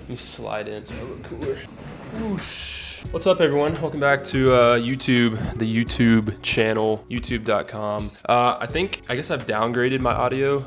Let me slide in so I look cooler. Whoosh. What's up, everyone? Welcome back to YouTube, the YouTube channel, youtube.com. I guess I've downgraded my audio.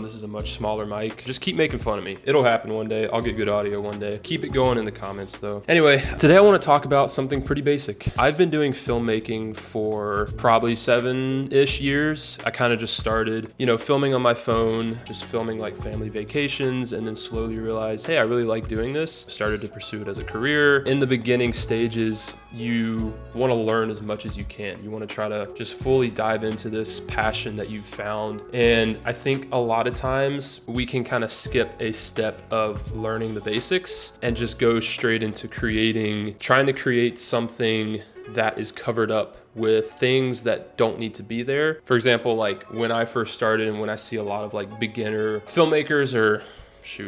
This is a much smaller mic. Just keep making fun of me. It'll happen one day. I'll get good audio one day. Keep it going in the comments, though. Anyway, today I want to talk about something pretty basic. I've been doing filmmaking for probably 7-ish years. I kind of just started, filming on my phone, just filming like family vacations, and then slowly realized, hey, I really like doing this. Started to pursue it as a career. In the beginning stages, you want to learn as much as you can. You want to try to just fully dive into this passion that you've found. And I think a lot of times we can kind of skip a step of learning the basics and just go straight into trying to create something that is covered up with things that don't need to be there. For example, like when I first started and when I see a lot of like beginner filmmakers or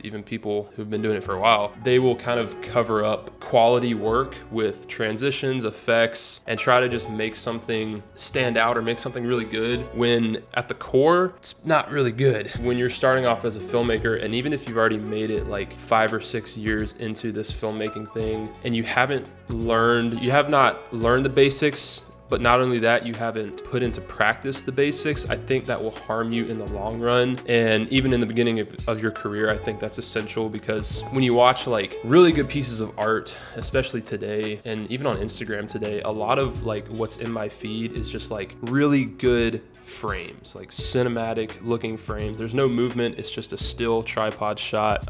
even people who've been doing it for a while, they will kind of cover up quality work with transitions, effects, and try to just make something stand out or make something really good when at the core, it's not really good. When you're starting off as a filmmaker, and even if you've already made it like 5 or 6 years into this filmmaking thing and you have not learned the basics, but not only that, you haven't put into practice the basics, I think that will harm you in the long run. And even in the beginning of your career, I think that's essential, because when you watch like really good pieces of art, especially today, and even on Instagram today, a lot of like what's in my feed is just like really good frames, like cinematic looking frames. There's no movement. It's just a still tripod shot.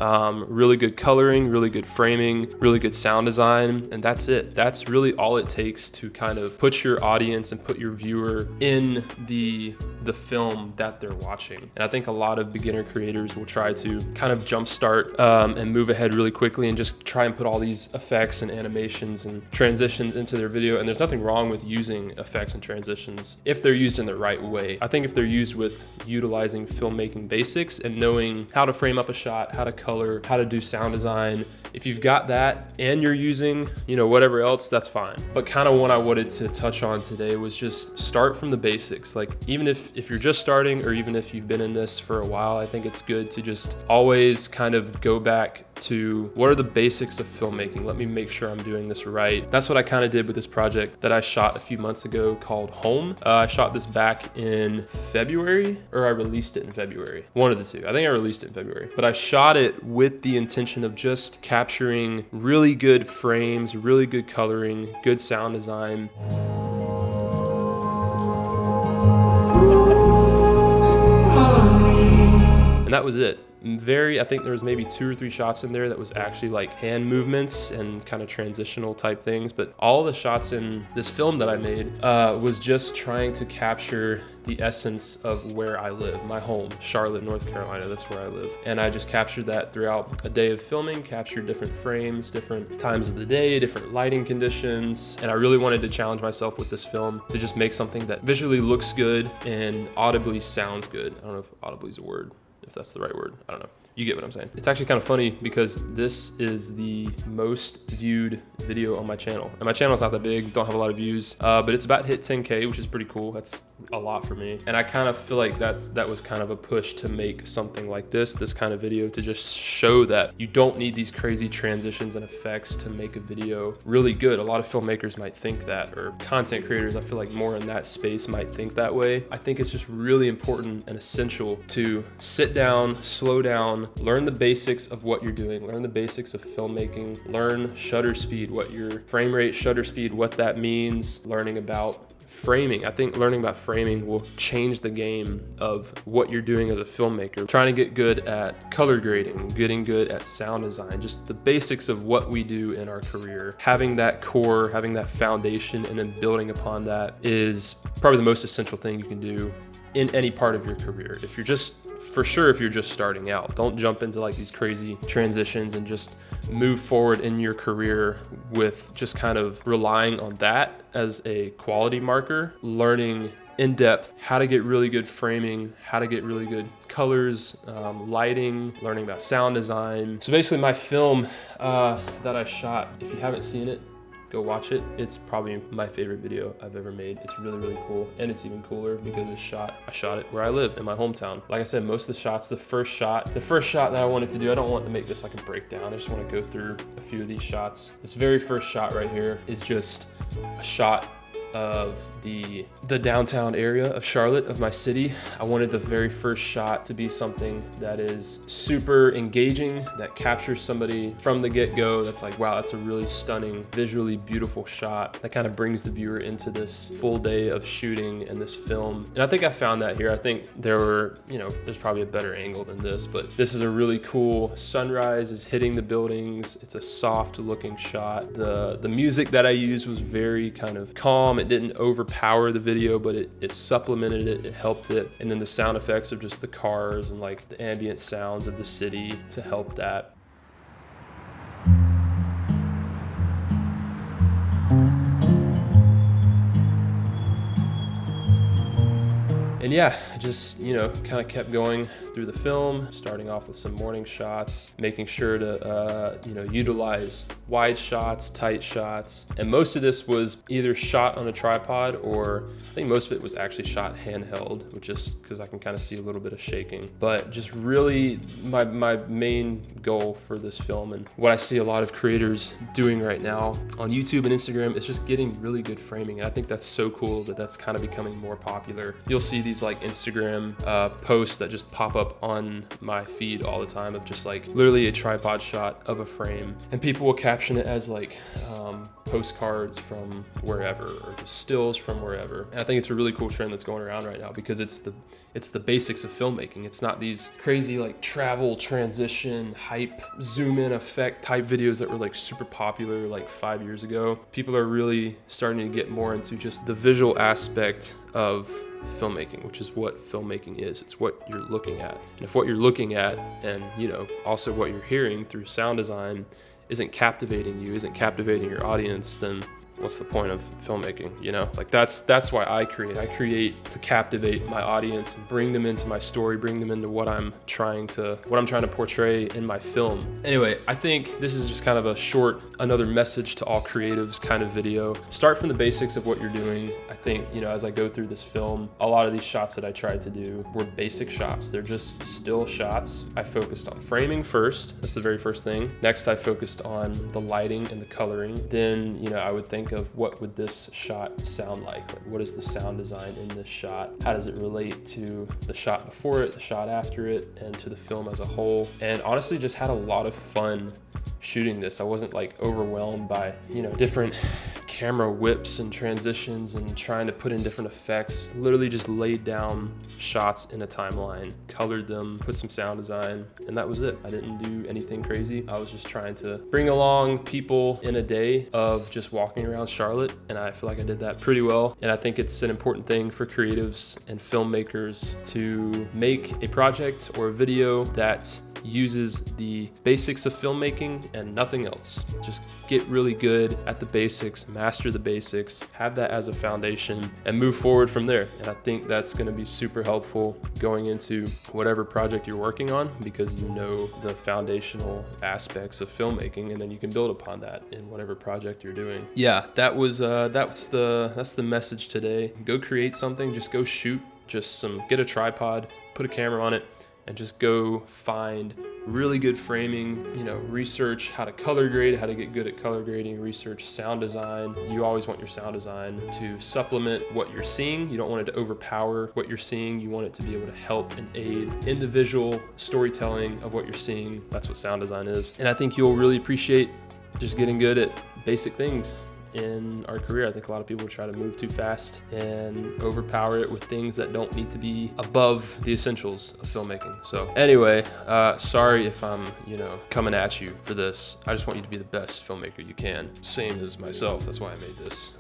Really good coloring, really good framing, really good sound design. And that's it. That's really all it takes to kind of put your audience and put your viewer in the film that they're watching. And I think a lot of beginner creators will try to kind of jumpstart and move ahead really quickly and just try and put all these effects and animations and transitions into their video. And there's nothing wrong with using effects and transitions if they're used in the right way. I think if they're used with utilizing filmmaking basics and knowing how to frame up a shot, how to color, how to do sound design, if you've got that and you're using, whatever else, that's fine. But kind of what I wanted to touch on today was just start from the basics. Like even if you're just starting, or even if you've been in this for a while, I think it's good to just always kind of go back to what are the basics of filmmaking. Let me make sure I'm doing this right. That's what I kind of did with this project that I shot a few months ago called Home. I shot this back in February, or I released it in February. One of the two. I think I released it in February. But I shot it with the intention of just capturing really good frames, really good coloring, good sound design. And that was it. I think there was maybe 2 or 3 shots in there that was actually like hand movements and kind of transitional type things. But all the shots in this film that I made was just trying to capture the essence of where I live, my home, Charlotte, North Carolina. That's where I live. And I just captured that throughout a day of filming, captured different frames, different times of the day, different lighting conditions. And I really wanted to challenge myself with this film to just make something that visually looks good and audibly sounds good. I don't know if audibly is a word, if that's the right word. I don't know. You get what I'm saying. It's actually kind of funny because this is the most viewed video on my channel. And my channel's not that big, don't have a lot of views, but it's about to hit 10K, which is pretty cool. That's a lot for me. And I kind of feel like that was kind of a push to make something like this kind of video, to just show that you don't need these crazy transitions and effects to make a video really good. A lot of filmmakers might think that, or content creators, I feel like more in that space might think that way. I think it's just really important and essential to sit down, slow down, learn the basics of what you're doing, learn the basics of filmmaking, learn shutter speed, what your frame rate, shutter speed, what that means, learning about framing. I think learning about framing will change the game of what you're doing as a filmmaker. Trying to get good at color grading, getting good at sound design, just the basics of what we do in our career. Having that core, having that foundation, and then building upon that is probably the most essential thing you can do in any part of your career. If you're just starting out, don't jump into like these crazy transitions and just move forward in your career with just kind of relying on that as a quality marker. Learning in depth how to get really good framing, how to get really good colors, lighting, learning about sound design. So basically my film that I shot, if you haven't seen it, go watch it. It's probably my favorite video I've ever made. It's really, really cool. And it's even cooler because I shot it where I live in my hometown. Like I said, most of the shots, the first shot that I wanted to do, I don't want to make this like a breakdown. I just want to go through a few of these shots. This very first shot right here is just a shot of the downtown area of Charlotte, of my city. I wanted the very first shot to be something that is super engaging, that captures somebody from the get-go. That's like, wow, that's a really stunning, visually beautiful shot that kind of brings the viewer into this full day of shooting and this film. And I think I found that here. I think there's probably a better angle than this, but this is a really cool sunrise is hitting the buildings. It's a soft looking shot. The music that I used was very kind of calm. It didn't overpower the video, but it supplemented it, it helped it. And then the sound effects of just the cars and like the ambient sounds of the city to help that. And yeah, just, kind of kept going through the film, starting off with some morning shots, making sure to, utilize wide shots, tight shots. And most of this was either shot on a tripod, or I think most of it was actually shot handheld, which is because I can kind of see a little bit of shaking. But just really my main goal for this film, and what I see a lot of creators doing right now on YouTube and Instagram, is just getting really good framing. And I think that's so cool that that's kind of becoming more popular. You'll see these like Instagram posts that just pop up on my feed all the time of just like literally a tripod shot of a frame, and people will caption it as like postcards from wherever, or just stills from wherever. And I think it's a really cool trend that's going around right now, because it's the basics of filmmaking. It's not these crazy like travel, transition, hype, zoom in effect type videos that were like super popular like 5 years ago. People are really starting to get more into just the visual aspect of filmmaking, which is what filmmaking is. It's what you're looking at. And if what you're looking at, and also what you're hearing through sound design, isn't captivating you, isn't captivating your audience, then what's the point of filmmaking? Like that's why I create to captivate my audience and bring them into my story, bring them into what I'm trying to portray in my film. Anyway, I think this is just kind of another message to all creatives kind of video. Start from the basics of what you're doing. I think, as I go through this film, a lot of these shots that I tried to do were basic shots. They're just still shots. I focused on framing first. That's the very first thing. Next, I focused on the lighting and the coloring. Then, I would think of what would this shot sound like? What is the sound design in this shot? How does it relate to the shot before it, the shot after it, and to the film as a whole? And honestly, just had a lot of fun shooting this. I wasn't like overwhelmed by, different camera whips and transitions and trying to put in different effects. Literally just laid down shots in a timeline, colored them, put some sound design, and that was it. I didn't do anything crazy. I was just trying to bring along people in a day of just walking around Charlotte, and I feel like I did that pretty well. And I think it's an important thing for creatives and filmmakers to make a project or a video that uses the basics of filmmaking and nothing else. Just get really good at the basics, master the basics, have that as a foundation, and move forward from there. And I think that's going to be super helpful going into whatever project you're working on, because you know the foundational aspects of filmmaking, and then you can build upon that in whatever project you're doing. Yeah, that's the message today. Go create something, just go shoot, get a tripod, put a camera on it, and just go find really good framing, research how to color grade, how to get good at color grading, research sound design. You always want your sound design to supplement what you're seeing. You don't want it to overpower what you're seeing. You want it to be able to help and aid in the visual storytelling of what you're seeing. That's what sound design is. And I think you'll really appreciate just getting good at basic things in our career. I think a lot of people try to move too fast and overpower it with things that don't need to be above the essentials of filmmaking. So anyway, sorry if I'm, coming at you for this. I just want you to be the best filmmaker you can. Same as myself. That's why I made this.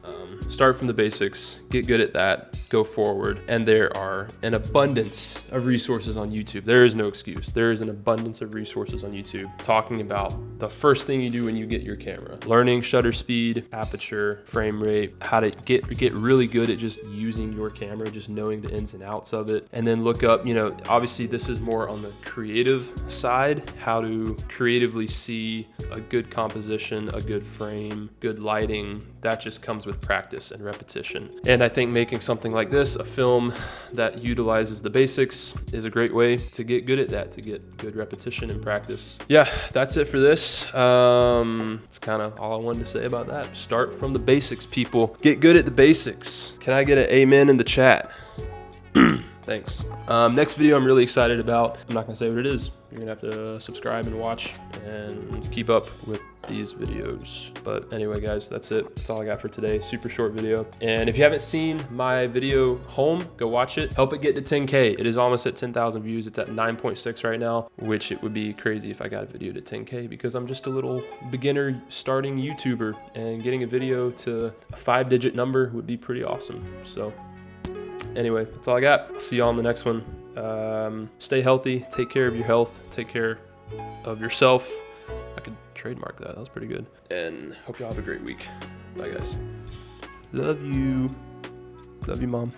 Start from the basics, get good at that, go forward. And there are an abundance of resources on YouTube. There is no excuse. There is an abundance of resources on YouTube talking about the first thing you do when you get your camera. Learning shutter speed, aperture, aperture, frame rate, how to get really good at just using your camera, just knowing the ins and outs of it. And then look up, you know, obviously this is more on the creative side, how to creatively see a good composition, a good frame, good lighting. That just comes with practice and repetition. And I think making something like this, a film that utilizes the basics, is a great way to get good at that, to get good repetition and practice. Yeah, that's it for this. It's kind of all I wanted to say about that. Start from the basics, people. Get good at the basics. Can I get an amen in the chat? Thanks. Next video I'm really excited about. I'm not gonna say what it is. You're gonna have to subscribe and watch and keep up with these videos. But anyway, guys, that's it. That's all I got for today. Super short video. And if you haven't seen my video home, go watch it. Help it get to 10K. It is almost at 10,000 views. It's at 9.6 right now, which it would be crazy if I got a video to 10K because I'm just a little beginner starting YouTuber, and getting a video to a 5-digit number would be pretty awesome. So anyway, that's all I got. I'll see y'all on the next one. Stay healthy, take care of your health, take care of yourself. I could trademark that. That was pretty good. And hope y'all have a great week. Bye, guys. Love you. Love you, Mom.